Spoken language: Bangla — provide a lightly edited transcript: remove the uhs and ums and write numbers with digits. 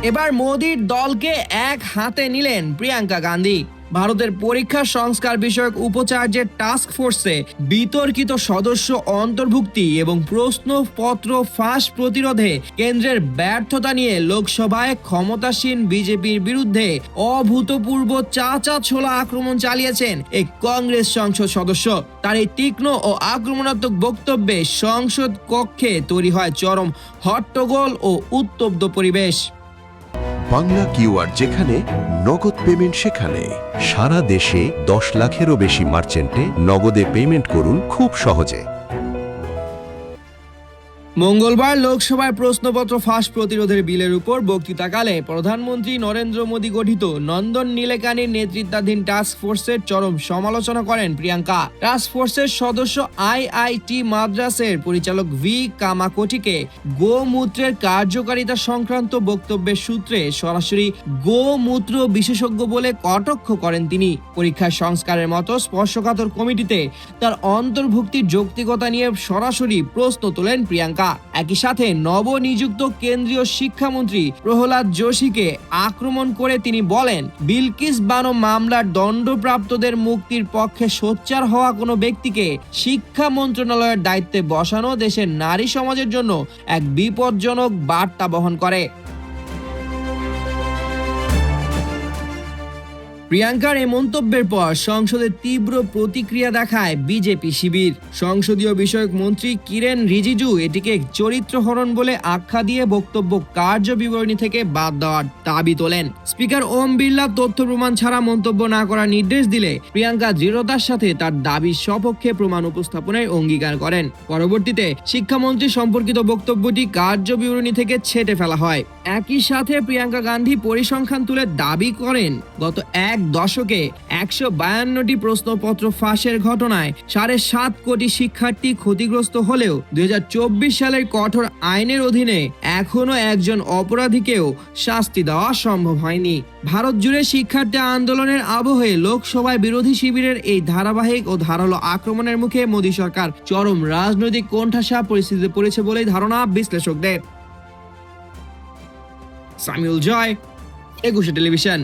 এবার মোদির দলকে এক হাতে নিলেন প্রিয়াঙ্কা গান্ধী। ভারতের পরীক্ষা সংস্কার বিষয়ক উপাচার্যের টাস্ক ফোর্সে বিতর্কিত সদস্য অন্তর্ভুক্তি এবং প্রশ্নপত্র ফাঁস প্রতিরোধে কেন্দ্রের ব্যর্থতা নিয়ে লোকসভায় ক্ষমতাসীন বিজেপির বিরুদ্ধে অভূতপূর্ব চাচা ছোলা আক্রমণ চালিয়েছেন এই কংগ্রেস সংসদ সদস্য। তার এই তীক্ষ্ণ ও আক্রমণাত্মক বক্তব্যে সংসদ কক্ষে তৈরি হয় চরম হট্টগোল ও উত্তপ্ত পরিবেশ। বাংলা কিওয়ার্ড যেখানে নগদ পেমেন্ট সেখানে। সারা দেশে 10 লাখেরও বেশি মার্চেন্টে নগদে পেমেন্ট করুন খুব সহজে। মঙ্গলবার লোকসভায় প্রশ্নপত্র ফাঁস প্রতিরোধের বিলের উপর বক্তৃতাকালে প্রধানমন্ত্রী নরেন্দ্র মোদী গঠিত নন্দন নীলেকানির নেতৃত্বাধীন টাস্ক ফোর্সের চরম সমালোচনা করেন প্রিয়াঙ্কা। টাস্ক ফোর্সের সদস্য আইআইটি মাদ্রাসের পরিচালক ভি কামাকোটিকে গোমূত্রের কার্যকারিতা সংক্রান্ত বক্তব্যের সূত্রে সরাসরি গোমূত্র বিশেষজ্ঞ বলে কটাক্ষ করেন তিনি। পরীক্ষা সংস্কারের মতো স্পর্শকাতর কমিটিতে তার অন্তর্ভুক্তির যৌক্তিকতা নিয়ে সরাসরি প্রশ্ন তোলেন প্রিয়াঙ্কা। একই সাথে নবনিযুক্ত কেন্দ্রীয় শিক্ষামন্ত্রী প্রহ্লাদ যোশীকে আক্রমণ করে তিনি বলেন, বিলকিস বানো মামলার দণ্ডপ্রাপ্তদের মুক্তির পক্ষে সোচ্চার হওয়া কোনো ব্যক্তিকে শিক্ষা মন্ত্রণালয়ের দায়িত্বে বসানো দেশের নারী সমাজের জন্য এক বিপজ্জনক বার্তা বহন করে। প্রিয়াঙ্কার এই মন্তব্যের পর সংসদে তীব্র প্রতিক্রিয়া দেখায় বিজেপি শিবির। সংসদীয় বিষয়ক মন্ত্রী কিরেন রিজিজু এটিকে চরিত্রহরণ বলে আখ্যা দিয়ে বক্তব্য কার্য বিবরণী থেকে বাদ দেওয়ার দাবি তোলেন। স্পিকার ওম বিড়লা তথ্য প্রমাণ ছাড়া মন্তব্য না করার নির্দেশ দিলে প্রিয়াঙ্কা দৃঢ়তার সাথে তার দাবির সপক্ষে প্রমাণ উপস্থাপনের অঙ্গীকার করেন। পরবর্তীতে শিক্ষামন্ত্রী সম্পর্কিত বক্তব্যটি কার্য বিবরণী থেকে ছেঁটে ফেলা হয়। একই সাথে প্রিয়াঙ্কা গান্ধী পরিসংখ্যান তুলে দাবি করেন, গত এক দশকে 152টি প্রশ্নপত্র ফাঁসের ঘটনায় 7.5 কোটি শিক্ষার্থী ক্ষতিগ্রস্ত হলেও 2024 সালের কঠোর আইনের অধীনে এখনো একজন অপরাধীকেও শাস্তি দেওয়া সম্ভব হয়নি। ভারত জুড়ে শিক্ষার্থী আন্দোলনের আবহে লোকসভায় বিরোধী শিবিরের এই ধারাবাহিক ও ধারালো আক্রমণের মুখে মোদী সরকার চরম রাজনৈতিক কোণঠাসা পরিস্থিতিতে পড়েছে বলেই ধারণা বিশ্লেষকদের। সামিউল জয়, 21 টেলিভিশন।